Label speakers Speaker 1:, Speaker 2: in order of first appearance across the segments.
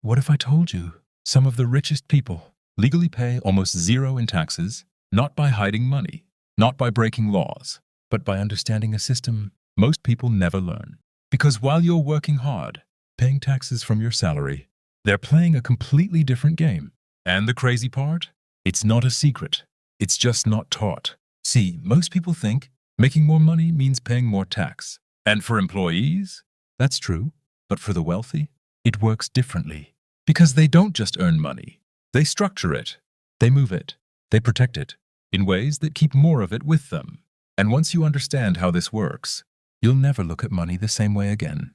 Speaker 1: What if I told you some of the richest people legally pay almost zero in taxes, not by hiding money, not by breaking laws, but by understanding a system most people never learn? Because while you're working hard, paying taxes from your salary, they're playing a completely different game. And the crazy part? It's not a secret. It's just not taught. See, most people think making more money means paying more tax. And for employees, that's true. But for the wealthy, it works differently. Because they don't just earn money. They structure it. They move it. They protect it in ways that keep more of it with them. And once you understand how this works, you'll never look at money the same way again.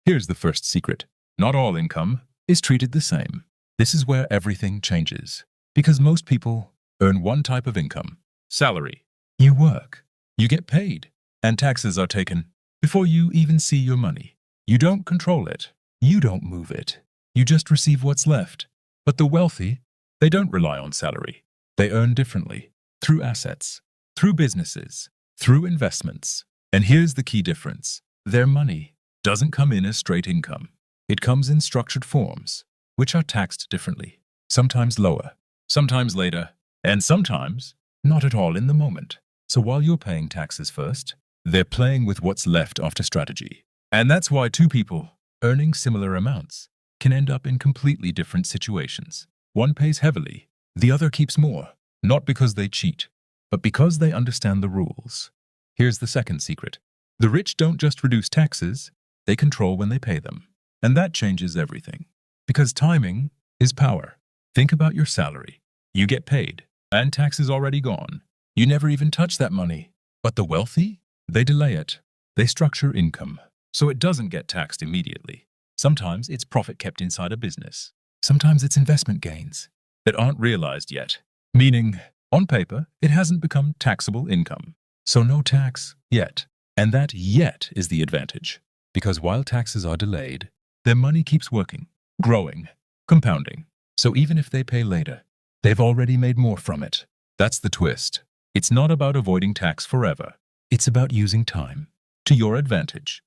Speaker 1: Here's the first secret. Not all income is treated the same. This is where everything changes. Because most people earn one type of income, salary. You work, you get paid, and taxes are taken before you even see your money. You don't control it. You don't move it. You just receive what's left. But the wealthy, they don't rely on salary. They earn differently, through assets, through businesses, through investments. And here's the key difference. Their money doesn't come in as straight income. It comes in structured forms, which are taxed differently, sometimes lower, sometimes later, and sometimes not at all in the moment. So while you're paying taxes first, they're playing with what's left after strategy. And that's why two people earning similar amounts can end up in completely different situations. One pays heavily, the other keeps more, not because they cheat, but because they understand the rules. Here's the second secret. The rich don't just reduce taxes, they control when they pay them. And that changes everything. Because timing is power. Think about your salary. You get paid, and tax is already gone. You never even touch that money. But the wealthy, they delay it. They structure income, so it doesn't get taxed immediately. Sometimes it's profit kept inside a business. Sometimes it's investment gains that aren't realized yet. Meaning, on paper, it hasn't become taxable income. So no tax yet. And that yet is the advantage. Because while taxes are delayed, their money keeps working, growing, compounding. So even if they pay later, they've already made more from it. That's the twist. It's not about avoiding tax forever. It's about using time to your advantage.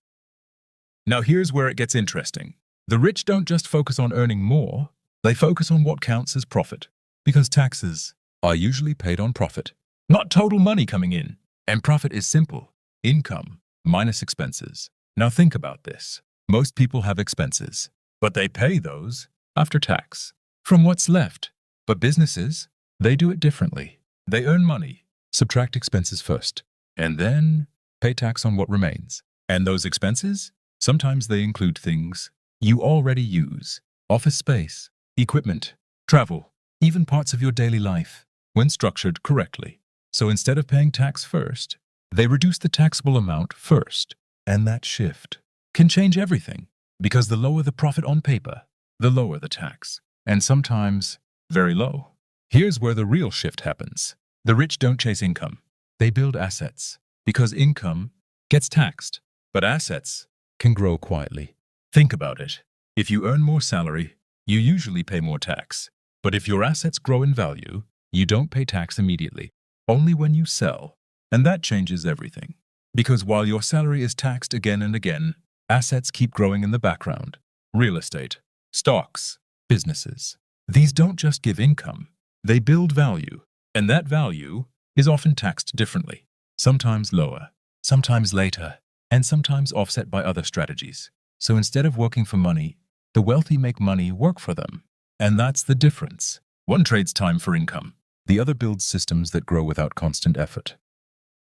Speaker 1: Now here's where it gets interesting. The rich don't just focus on earning more, they focus on what counts as profit. Because taxes are usually paid on profit, not total money coming in. And profit is simple. Income minus expenses. Now think about this. Most people have expenses, but they pay those after tax from what's left. But businesses, they do it differently. They earn money, subtract expenses first, and then pay tax on what remains. And those expenses, sometimes they include things you already use. Office space, equipment, travel, even parts of your daily life, when structured correctly. So instead of paying tax first, they reduce the taxable amount first. And that shift can change everything. Because the lower the profit on paper, the lower the tax. And sometimes very low. Here's where the real shift happens. The rich don't chase income. They build assets. Because income gets taxed. But assets can grow quietly. Think about it. If you earn more salary, you usually pay more tax. But if your assets grow in value, you don't pay tax immediately. Only when you sell. And that changes everything. Because while your salary is taxed again and again, assets keep growing in the background. Real estate, stocks, businesses. These don't just give income. They build value. And that value is often taxed differently. Sometimes lower, sometimes later, and sometimes offset by other strategies. So instead of working for money, the wealthy make money work for them. And that's the difference. One trades time for income. The other builds systems that grow without constant effort.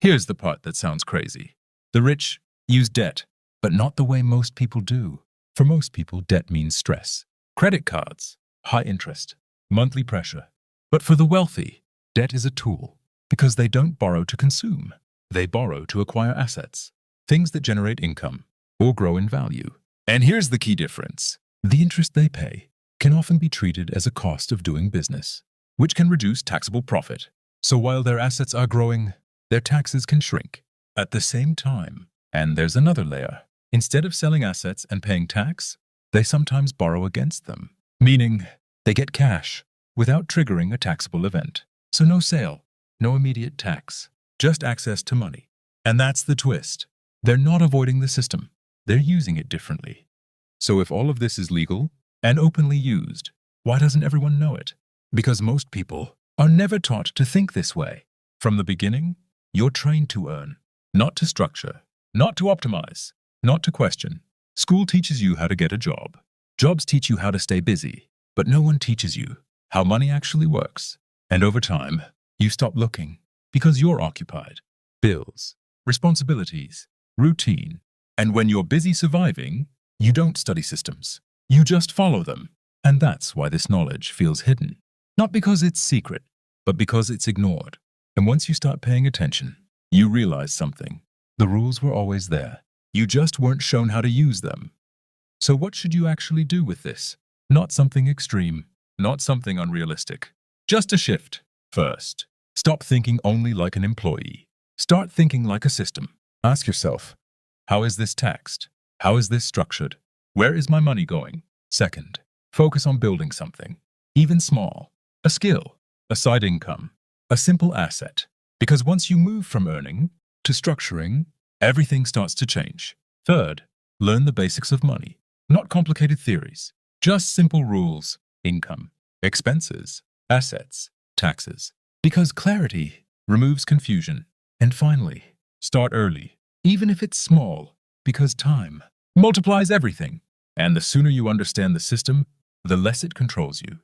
Speaker 1: Here's the part that sounds crazy. The rich use debt, but not the way most people do. For most people, debt means stress. Credit cards, high interest, monthly pressure. But for the wealthy, debt is a tool because they don't borrow to consume. They borrow to acquire assets, things that generate income or grow in value. And here's the key difference. The interest they pay can often be treated as a cost of doing business, which can reduce taxable profit. So while their assets are growing, their taxes can shrink at the same time. And there's another layer. Instead of selling assets and paying tax, they sometimes borrow against them, meaning they get cash without triggering a taxable event. So no sale, no immediate tax, just access to money. And that's the twist. They're not avoiding the system. They're using it differently. So if all of this is legal and openly used. Why doesn't everyone know it? Because most people are never taught to think this way. From the beginning, you're trained to earn, not to structure, not to optimize, not to question. School teaches you how to get a job. Jobs teach you how to stay busy, but no one teaches you how money actually works. And over time, you stop looking because you're occupied. Bills, responsibilities, routine. And when you're busy surviving, you don't study systems. You just follow them. And that's why this knowledge feels hidden. Not because it's secret, but because it's ignored. And once you start paying attention, you realize something. The rules were always there. You just weren't shown how to use them. So what should you actually do with this? Not something extreme, not something unrealistic. Just a shift. First, stop thinking only like an employee. Start thinking like a system. Ask yourself, how is this taxed? How is this structured? Where is my money going? Second, focus on building something, even small, a skill, a side income, a simple asset. Because once you move from earning to structuring, everything starts to change. Third, learn the basics of money, not complicated theories, just simple rules, income, expenses, assets, taxes. Because clarity removes confusion. And finally, start early, even if it's small, because time multiplies everything. And the sooner you understand the system, the less it controls you.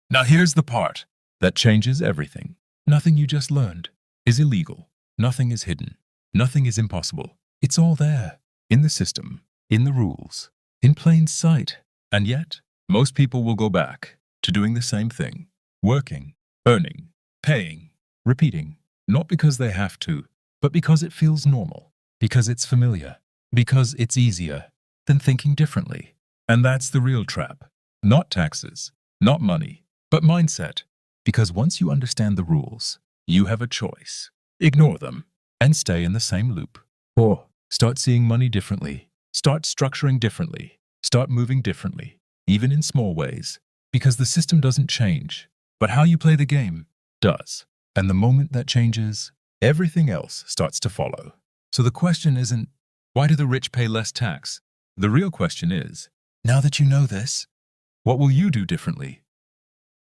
Speaker 1: Now here's the part that changes everything. Nothing you just learned is illegal. Nothing is hidden. Nothing is impossible. It's all there, in the system, in the rules, in plain sight. And yet, most people will go back to doing the same thing. Working, earning, paying, repeating. Not because they have to, but because it feels normal. Because it's familiar. Because it's easier than thinking differently. And that's the real trap. Not taxes, not money, but mindset. Because once you understand the rules, you have a choice. Ignore them and stay in the same loop. Or start seeing money differently. Start structuring differently. Start moving differently, even in small ways. Because the system doesn't change, but how you play the game does. And the moment that changes, everything else starts to follow. So the question isn't, why do the rich pay less tax? The real question is, now that you know this, what will you do differently?